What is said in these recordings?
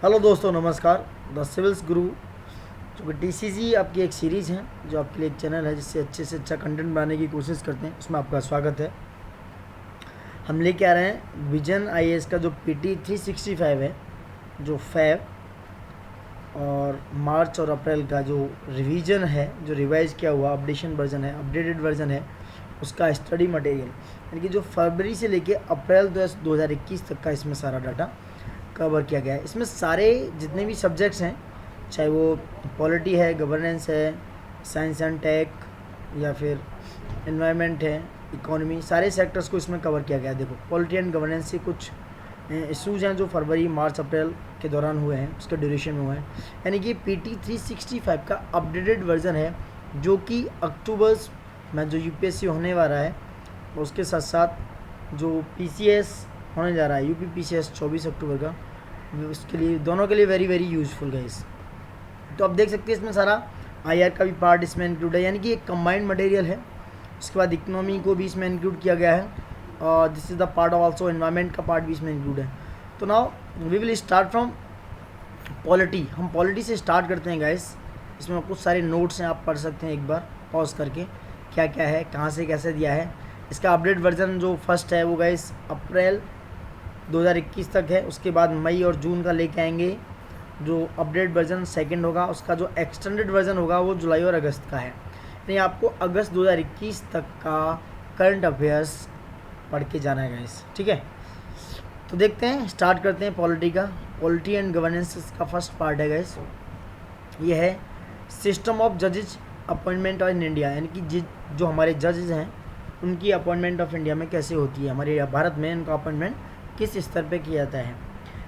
Hello दोस्तों, नमस्कार। The civils गुरु जो कि टीसीजी आपकी एक सीरीज़ है, जो आपके लिए एक चैनल है जिससे अच्छे से अच्छा कंटेंट बनाने की कोशिश करते हैं, उसमें आपका स्वागत है। हम लेके आ रहे हैं विजन आईएएस का जो पीटी 365 है, जो फेब और मार्च और अप्रैल का जो रिवीजन है, जो रिवाइज किया हुआ अपडेशन वर्जन है, अपडेटेड वर्जन है, उसका स्टडी मटेरियल, यानी कि जो फरवरी से लेके अप्रैल 2021 तक का इसमें सारा डाटा कवर किया गया है। इसमें सारे जितने भी सब्जेक्ट्स हैं, चाहे वो पॉलिटी है, गवर्नेंस है, साइंस एंड टेक या फिर एनवायरनमेंट है, इकोनॉमी, सारे सेक्टर्स को इसमें कवर किया गया है। देखो, पॉलिटी एंड गवर्नेंस से कुछ इशूज़ हैं जो फरवरी मार्च अप्रैल के दौरान हुए हैं, उसके ड्यूरेशन में हुए हैं। यानी कि पीटी 365 का अपडेटेड वर्जन है, जो कि अक्टूबर में जो यूपीएससी होने वाला है, उसके साथ साथ जो पीसीएस होने जा रहा है, यूपी पीसीएस 24 अक्टूबर का, उसके लिए दोनों के लिए वेरी वेरी यूज़फुल गाइस। तो आप देख सकते हैं इसमें सारा आईआर का भी पार्ट इसमें इंक्लूड है, यानी कि एक कंबाइंड मटेरियल है। उसके बाद इकोनॉमी को भी इसमें इंक्लूड किया गया है, और this is the part of also environment का पार्ट भी इसमें इंक्लूड है। तो now we will start from polity. हम पॉलिटी से स्टार्ट करते हैं गाइस। इसमें कुछ सारे नोट्स हैं, आप पढ़ सकते हैं एक बार पॉज करके, क्या क्या है, कहाँ से कैसे दिया है। इसका अपडेट वर्जन जो फर्स्ट है वो गाइस अप्रैल 2021 तक है। उसके बाद मई और जून का लेके आएंगे। जो अपडेट वर्जन सेकंड होगा, उसका जो एक्सटेंडेड वर्जन होगा वो जुलाई और अगस्त का है। यानी आपको अगस्त 2021 तक का करंट अफेयर्स पढ़ के जाना है गाइस, ठीक है। तो देखते हैं, स्टार्ट करते हैं पॉलिटी का। पॉलिटी एंड गवर्नेंस का फर्स्ट पार्ट है गाइस, ये है सिस्टम ऑफ जजेज अपॉइंटमेंट इन इंडिया, यानी कि जो हमारे जजेज हैं उनकी अपॉइंटमेंट ऑफ इंडिया में कैसे होती है, हमारे भारत में उनका अपॉइंटमेंट किस स्तर पे किया जाता है।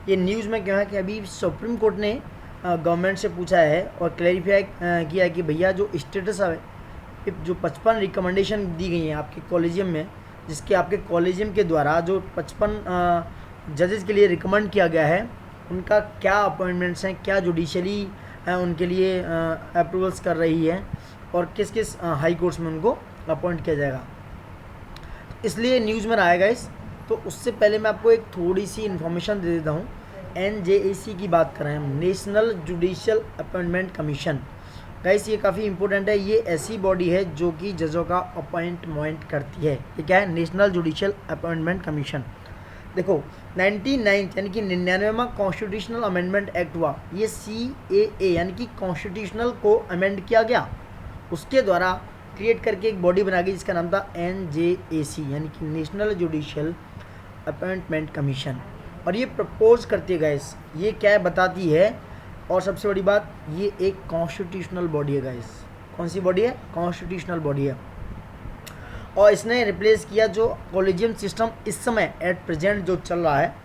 ये न्यूज़ में क्या है कि अभी सुप्रीम कोर्ट ने गवर्नमेंट से पूछा है और क्लैरिफाई किया है कि भैया जो स्टेटस है, जो 55 रिकमेंडेशन दी गई हैं आपके कॉलेजियम में, जिसके आपके कॉलेजियम के द्वारा जो 55 जजेस के लिए रिकमेंड किया गया है, उनका क्या अपॉइंटमेंट्स हैं, क्या जुडिशली उनके लिए अप्रूवल्स कर रही है, और किस किस हाई कोर्ट्स में उनको अपॉइंट किया जाएगा। इसलिए न्यूज़ में आएगा इस। तो उससे पहले मैं आपको एक थोड़ी सी इन्फॉर्मेशन दे देता हूँ। एनजेएसी की बात कर रहे हैं हम, national judicial appointment commission. Guys ये काफ़ी इंपॉर्टेंट है। ये ऐसी बॉडी है जो कि जजों का अपॉइंटमेंट करती है। ये क्या है? National judicial appointment commission. देखो 99 यानी कि 99वां कॉन्स्टिट्यूशनल अमेंडमेंट एक्ट हुआ, ये CAA यानी कि कॉन्स्टिट्यूशनल को अमेंड किया गया, उसके द्वारा क्रिएट करके एक बॉडी बना गई जिसका नाम था NJAC, यानी कि नेशनल जुडिशियल अपॉइंटमेंट कमीशन। और ये प्रपोज करती है गाइस, ये क्या है बताती है। और सबसे बड़ी बात, ये एक कॉन्स्टिट्यूशनल बॉडी है गाइस। कौन सी बॉडी है? कॉन्स्टिट्यूशनल बॉडी है। और इसने रिप्लेस किया जो कॉलेजियम सिस्टम इस समय एट प्रेजेंट जो चल रहा है।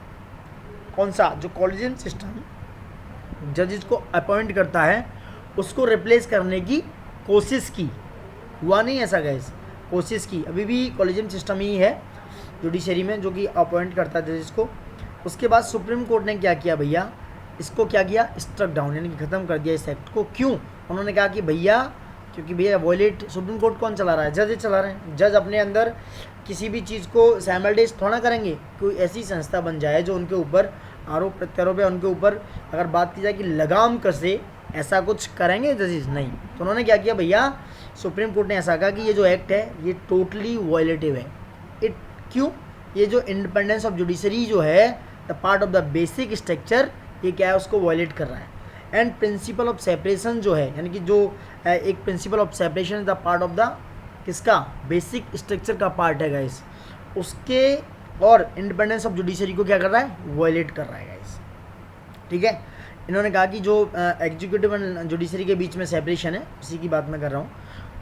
कौन सा? जो कॉलेजियम सिस्टम जजेस को अपॉइंट करता है, उसको रिप्लेस करने की कोशिश की। हुआ नहीं ऐसा गाइस, कोशिश की। अभी भी कॉलेजियम सिस्टम ही है जुडिशरी में जो कि अपॉइंट करता है जजेस को। उसके बाद सुप्रीम कोर्ट ने क्या किया भैया, इसको क्या किया? स्ट्रक डाउन, यानी कि ख़त्म कर दिया इस एक्ट को। क्यों? उन्होंने कहा कि भैया, क्योंकि भैया वॉयलेट सुप्रीम कोर्ट कौन चला रहा है? जज चला रहे हैं। जज अपने अंदर किसी भी चीज़ को साइमल्टेनियस थोड़ा करेंगे। कोई ऐसी संस्था बन जाए जो उनके ऊपर आरोप प्रत्यारोप है, उनके ऊपर अगर बात की जाए कि लगाम कसे, ऐसा कुछ करेंगे जजेस? नहीं। तो उन्होंने क्या किया भैया, सुप्रीम कोर्ट ने ऐसा कहा कि ये जो एक्ट है ये टोटली वॉयलेटिव है। इट क्यों? ये जो इंडिपेंडेंस ऑफ जुडिशरी जो है, the part of the basic structure, ये क्या है? उसको वॉयलेट कर रहा है। एंड प्रिंसिपल ऑफ सेपरेशन जो है, यानी कि जो एक principle of separation is the part of the किसका? बेसिक स्ट्रक्चर का पार्ट है गाइस, उसके। और इंडिपेंडेंस ऑफ जुडिशरी को क्या कर रहा है? वॉयलेट कर रहा है गाइस, ठीक है। इन्होंने कहा कि जो एग्जीक्यूटिव एंड जुडिशरी के बीच में सेपरेशन है, उसी की बात मैं कर रहा हूँ,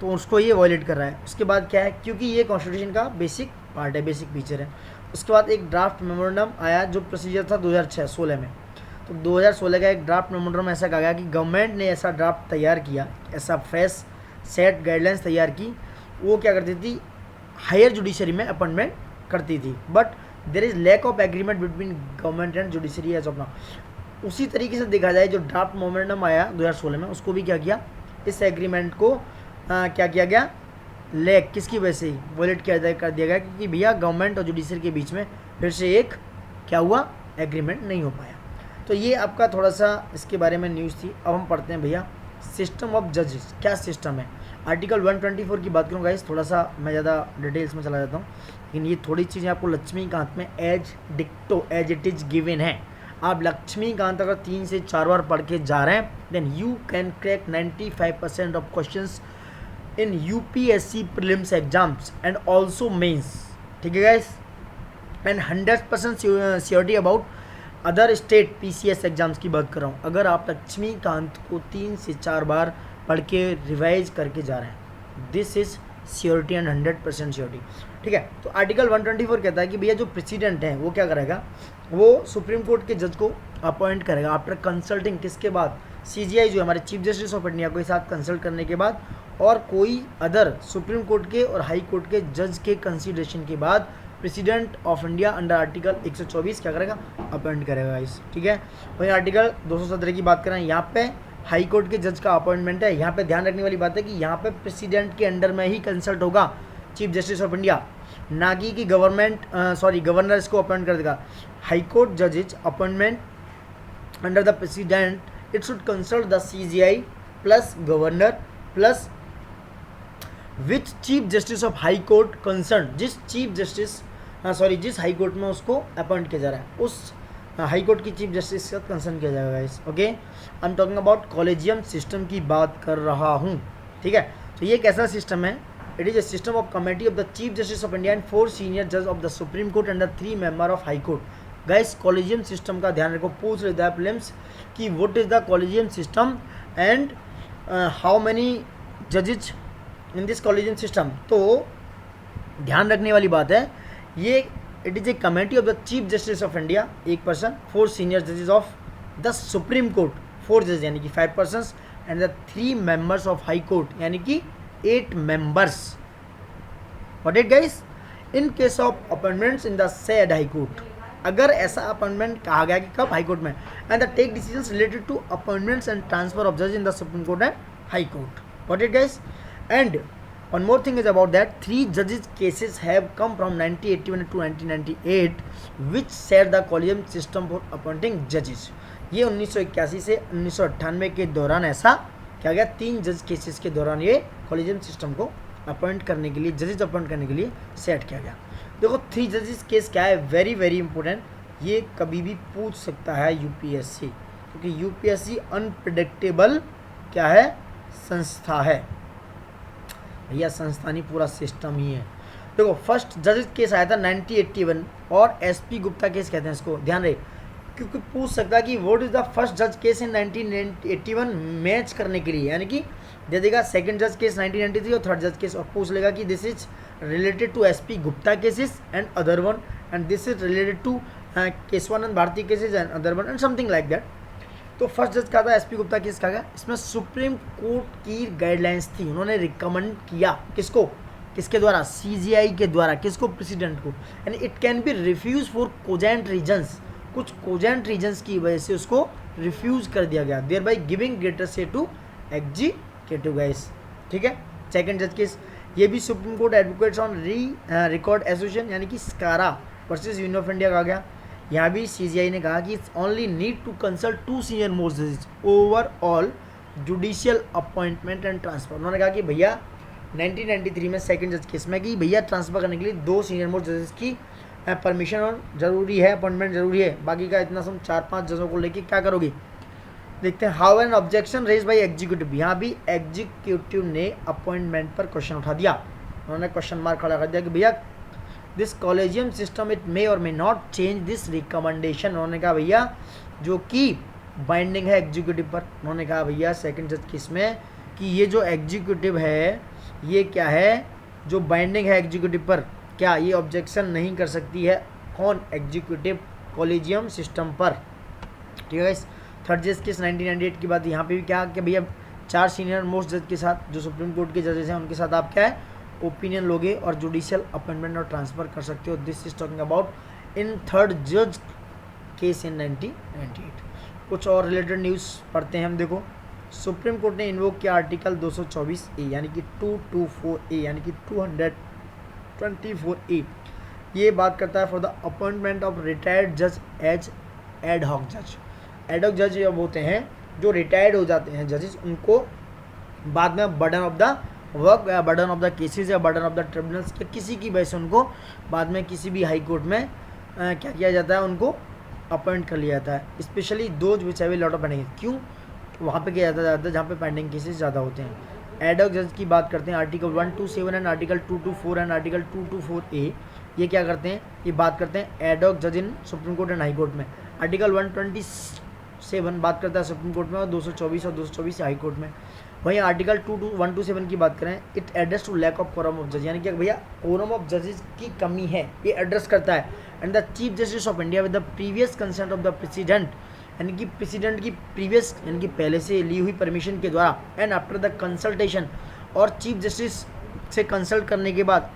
तो उसको ये वॉयलेट कर रहा है। उसके बाद क्या है? क्योंकि ये कॉन्स्टिट्यूशन का बेसिक पार्ट है, बेसिक फीचर है। उसके बाद एक ड्राफ्ट मेमोरेंडम आया, जो प्रोसीजर था 2016 में। तो 2016 का एक ड्राफ्ट मेमोरेंडम ऐसा कहा गया कि गवर्नमेंट ने ऐसा ड्राफ्ट तैयार किया, ऐसा फ्रेश सेट गाइडलाइंस तैयार की। वो क्या करती थी? हायर जुडिशरी में अपॉइंटमेंट करती थी, but there is lack of agreement between government and judiciary as of now. उसी तरीके से देखा जाए, जो ड्राफ्ट मेमोरेंडम आया 2016 में, उसको भी क्या किया? इस एग्रीमेंट को क्या किया गया? लैक किसकी वजह से वॉयलेट कर दिया गया, क्योंकि भैया गवर्नमेंट और जुडिशरी के बीच में फिर से एक क्या हुआ? एग्रीमेंट नहीं हो पाया। तो ये आपका थोड़ा सा इसके बारे में न्यूज़ थी। अब हम पढ़ते हैं भैया सिस्टम ऑफ जजेस, क्या सिस्टम है। आर्टिकल 124 की बात करूँ गाइस, थोड़ा सा मैं ज़्यादा डिटेल्स में चला जाता हूँ, लेकिन ये थोड़ी चीज़ें आपको लक्ष्मीकांत में एज डिक्टो एज इट इज़ गिवन है। आप लक्ष्मीकांत अगर 3 से 4 बार पढ़ के जा रहे हैं then you can crack 95% of questions in UPSC prelims exams and also mains, ठीक है guys, and 100% surety about other state PCS exams की बात कर रहा हूँ। अगर आप लक्ष्मीकांत को 3 से 4 बार पढ़ के रिवाइज करके जा रहे हैं, this is surety and 100% surety, ठीक है। तो आर्टिकल 124 कहता है कि भैया जो प्रेसिडेंट है वो क्या करेगा, वो सुप्रीम कोर्ट के जज को अपॉइंट करेगा आफ्टर कंसल्टिंग, किसके बाद, सीजीआई जो हमारे चीफ जस्टिस ऑफ इंडिया को साथ कंसल्ट करने के बाद, और कोई अदर सुप्रीम कोर्ट के और हाई कोर्ट के जज के कंसिडरेशन के बाद president of India under article 124 क्या करेगा, अपॉइंट करेगा इस, ठीक है। वही आर्टिकल 217 की बात करें, यहाँ पे हाई कोर्ट के जज का अपॉइंटमेंट है। यहाँ पे ध्यान रखने वाली बात है कि यहाँ पे प्रेसिडेंट के अंडर में ही कंसल्ट होगा चीफ जस्टिस ऑफ इंडिया, ना कि गवर्नर इसको अपॉइंट कर देगा। हाई कोर्ट जजेज appointment under the president, it should consult the CJI plus governor plus which chief justice of high court concern, जिस हाई कोर्ट में उसको अपॉइंट किया जा रहा है उस हाई कोर्ट की चीफ जस्टिस का कंसर्न किया जाएगा इस, okay. I am talking about collegium system की बात कर रहा हूँ, ठीक है। तो ये कैसा सिस्टम है, it is a system of committee of the chief justice of India and 4 senior जज of the supreme court and 3 member of high court. Guys collegium system का ध्यान रखो, पूछ लेता है प्रीलिम्स कि what is the collegium system and how many जजेज in this collegium system. तो ध्यान रखने वाली बात है ये, it is a committee of the chief justice of India 1 person, 4 senior जजेस ऑफ द सुप्रीम कोर्ट 4 जजेस यानी कि 5 persons and the 3 members of high court यानी कि 8 members. What it guys, in case of appointments in the said high court, अगर ऐसा appointment कहा गया कि कब हाई कोर्ट में, and the take decisions related to appointments and transfer of जज in the supreme court and high court. What it guys, and one more thing is about that 3 judges cases have come from 1981 to 1998 which set the collegium system for appointing judges। ये 1981 से 1998 के दौरान ऐसा क्या गया, 3 जज cases के दौरान ये कॉलेजियम सिस्टम को अपॉइंट करने के लिए, जजेस अपॉइंट करने के लिए सेट किया गया। देखो 3 जजेस केस क्या है, वेरी वेरी इंपॉर्टेंट, ये कभी भी पूछ सकता है यूपीएससी, क्योंकि यूपीएससी अनप्रिडिक्टेबल क्या है, संस्था है भैया, संस्था नहीं पूरा सिस्टम ही है। देखो फर्स्ट जजेस केस आया था 1981 और एसपी गुप्ता केस कहते हैं इसको, ध्यान रहे, क्योंकि पूछ सकता है कि व्हाट इज द फर्स्ट जज केस इन 1981 मैच करने के लिए, यानी कि दे देगा सेकंड जज केस 1993 और थर्ड जज केस, और पूछ लेगा कि this is related to SP Gupta cases and other one, and this is related to Keshavananda Bharati cases and other one and something like that. तो फर्स्ट जज का था एसपी गुप्ता केस का, इसमें सुप्रीम कोर्ट की गाइडलाइंस थी, उन्होंने रिकमेंड किया किसको, किसके द्वारा, सीजीआई के द्वारा, किसको, प्रेसिडेंट को, and it can be refuse for cogent reasons, कुछ कोजेंट रीजंस की वजह से उसको रिफ्यूज कर दिया गया, thereby giving greater say to executive guys, ठीक है। सेकंड जज केस ये भी supreme court advocates on record association यानी कि SCAORA versus union of India का गया। यहाँ भी सीजीआई ने कहा कि it's only need to consult 2 senior most जजेस over all judicial appointment and transfer. उन्होंने कहा कि भैया 1993 में सेकंड जज केस में कि भैया ट्रांसफर करने के लिए 2 सीनियर मोस्ट जजेस की परमिशन और जरूरी है, अपॉइंटमेंट जरूरी है, बाकी का इतना सब 4-5 जजों को लेके क्या करोगे, देखते हैं। How an objection raise by executive, यहाँ भी एग्जीक्यूटिव ने अपॉइंटमेंट पर क्वेश्चन उठा दिया, उन्होंने क्वेश्चन मार्क खड़ा कर दिया कि भैया this collegium system it may और may not change this recommendation. उन्होंने कहा भैया जो कि बाइंडिंग है एग्जीक्यूटिव पर, उन्होंने कहा भैया सेकंड जज केस में कि ये जो एग्जीक्यूटिव है ये क्या है, जो बाइंडिंग है एग्जीक्यूटिव पर, क्या ये ऑब्जेक्शन नहीं कर सकती है, कौन, एग्जीक्यूटिव कॉलेजियम सिस्टम पर, ठीक है। थर्ड जज केस 1998 की बात, यहाँ पे भी क्या कि भैया 4 सीनियर मोस्ट जज के साथ जो सुप्रीम कोर्ट के जजेस हैं उनके साथ आप क्या है ओपिनियन लोगे और जुडिशियल अपॉइंटमेंट और ट्रांसफर कर सकते हो। This is talking about in third जज केस इन 1998। कुछ और रिलेटेड न्यूज़ पढ़ते हैं हम। देखो सुप्रीम कोर्ट ने इन्वोक किया आर्टिकल 224A यानी कि 224A यानी कि 224A। ये बात करता है for the appointment of retired जज एज एड हॉक जज। एडॉक जज जब होते हैं जो रिटायर्ड हो जाते हैं जजेस, उनको बाद में बर्डन ऑफ द वर्क या बर्डन ऑफ द केसेस या बर्डन ऑफ द ट्रिब्यूनल्स के किसी की वजह से उनको बाद में किसी भी हाई कोर्ट में क्या किया जाता है, उनको अपॉइंट कर लिया जाता है। Specially those which have a lot of pending, क्यों वहाँ पे किया जाता है जहाँ पे पेंडिंग केसेस ज़्यादा होते हैं। एडॉक जज की बात करते हैं article 127 and article 224 and article 224A, ये क्या करते हैं, ये बात करते हैं एडॉक जज in supreme court and high court में। आर्टिकल 127 बात करता है सुप्रीम कोर्ट में और 224 और 224 हाई कोर्ट में। वहीं आर्टिकल 127 की बात करें, it address to lack of quorum of जज, यानी कि भैया कोरम ऑफ जजेस की कमी है, ये एड्रेस करता है। And the chief justice of India with the previous consent of the president, यानी कि प्रेसिडेंट की प्रीवियस यानी कि पहले से ली हुई परमिशन के द्वारा, एंड आफ्टर द कंसल्टेशन, और चीफ जस्टिस से कंसल्ट करने के बाद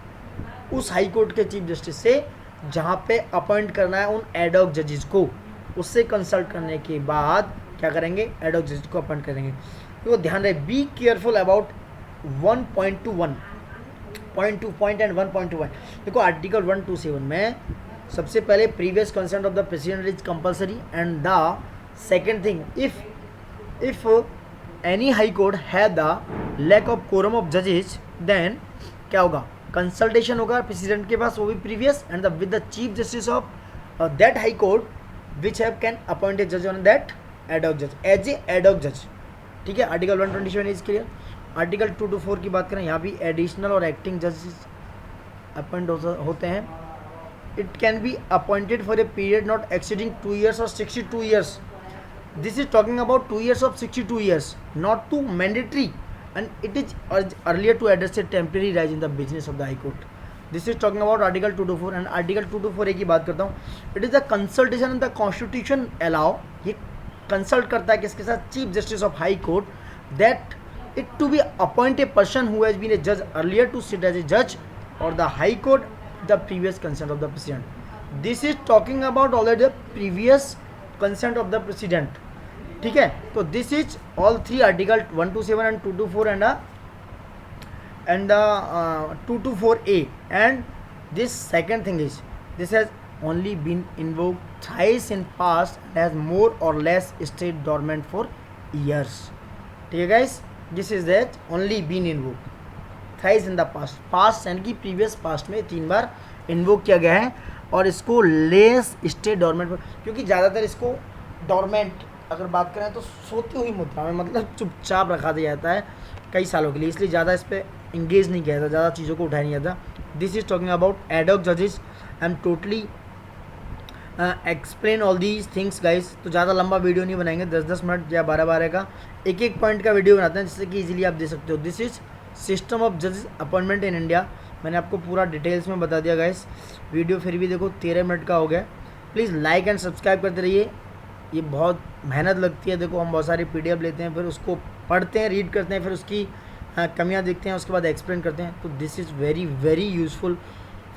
उस हाई कोर्ट के चीफ जस्टिस से जहाँ पे अपॉइंट करना है उन एडॉक जजेस को, उससे कंसल्ट करने के बाद क्या करेंगे, एडॉक जजेस को अपॉइंट करेंगे। तो ध्यान रहे, be careful about 1.21 point and 1.21। देखो आर्टिकल 127 में सबसे पहले previous consent of the president is compulsory, and the second thing, if any high court है the lack of quorum of जजेस, देन क्या होगा, कंसल्टेशन होगा प्रेसिडेंट के पास, वो भी previous, and the with the chief justice of that high court which have can appoint ए जज on that ad hoc जज एज ए एडॉक जज। ठीक है, आर्टिकल 127 इज क्लियर। आर्टिकल 224 की बात करें, यहाँ भी एडिशनल और एक्टिंग जजेस अपॉइंट होते हैं। It can be appointed for a period not exceeding 2 years और 62 years। This is talking about 2 years of 62 years, not too mandatory, and it is earlier to address a temporary rise in the business of the High Court. This is talking about Article 224 and Article 224A की बात करता हूँ। It is the consultation and the Constitution allow, ये consult करता है किसके साथ, chief justice of high court, that it to be appoint a person who has been a जज earlier to sit as a जज और the high court the previous consent of the president. This is talking about already the previous consent of the president. ठीक है, तो this is all 3 article 127 and 224 and 224A, and this second thing is this has only been invoked thrice in past and has more or less stayed dormant for years. ठीक है guys, this is that only been invoked thrice in the past यानी कि previous past में 3 बार invoke किया गया है, और इसको less stay dormant, क्योंकि ज़्यादातर इसको dormant अगर बात करें तो सोती हुई मुद्रा में, मतलब चुपचाप रखा दिया जाता है कई सालों के लिए, इसलिए ज़्यादा इस पर इंगेज नहीं किया जाता, ज़्यादा चीज़ों को उठाया नहीं जाता। This is talking about ad hoc जजेस। I am totally explain all these things guys. तो ज़्यादा लंबा वीडियो नहीं बनाएंगे, 10-10 मिनट या 12-12 का एक पॉइंट का वीडियो बनाते हैं, जिससे कि इजीली आप दे सकते हो। दिस इज सिस्टम ऑफ जजेस अपॉइंटमेंट इन इंडिया। मैंने आपको पूरा डिटेल्स में बता दिया गाइस। वीडियो फिर भी देखो 13 मिनट का हो गया। प्लीज़ लाइक एंड सब्सक्राइब करते रहिए, ये बहुत मेहनत लगती है। देखो हम बहुत सारी PDF लेते हैं, फिर उसको पढ़ते हैं, रीड करते हैं, फिर उसकी कमियां देखते हैं, उसके बाद एक्सप्लेन करते हैं। तो this is very very useful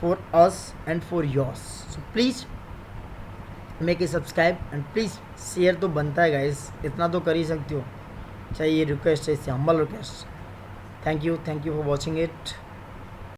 for us and for yours. So please make a subscribe and please share तो बनता है गाइस, इतना तो कर ही सकते हो। चाहिए रिक्वेस्ट है, इससे humble request. Thank you for watching it.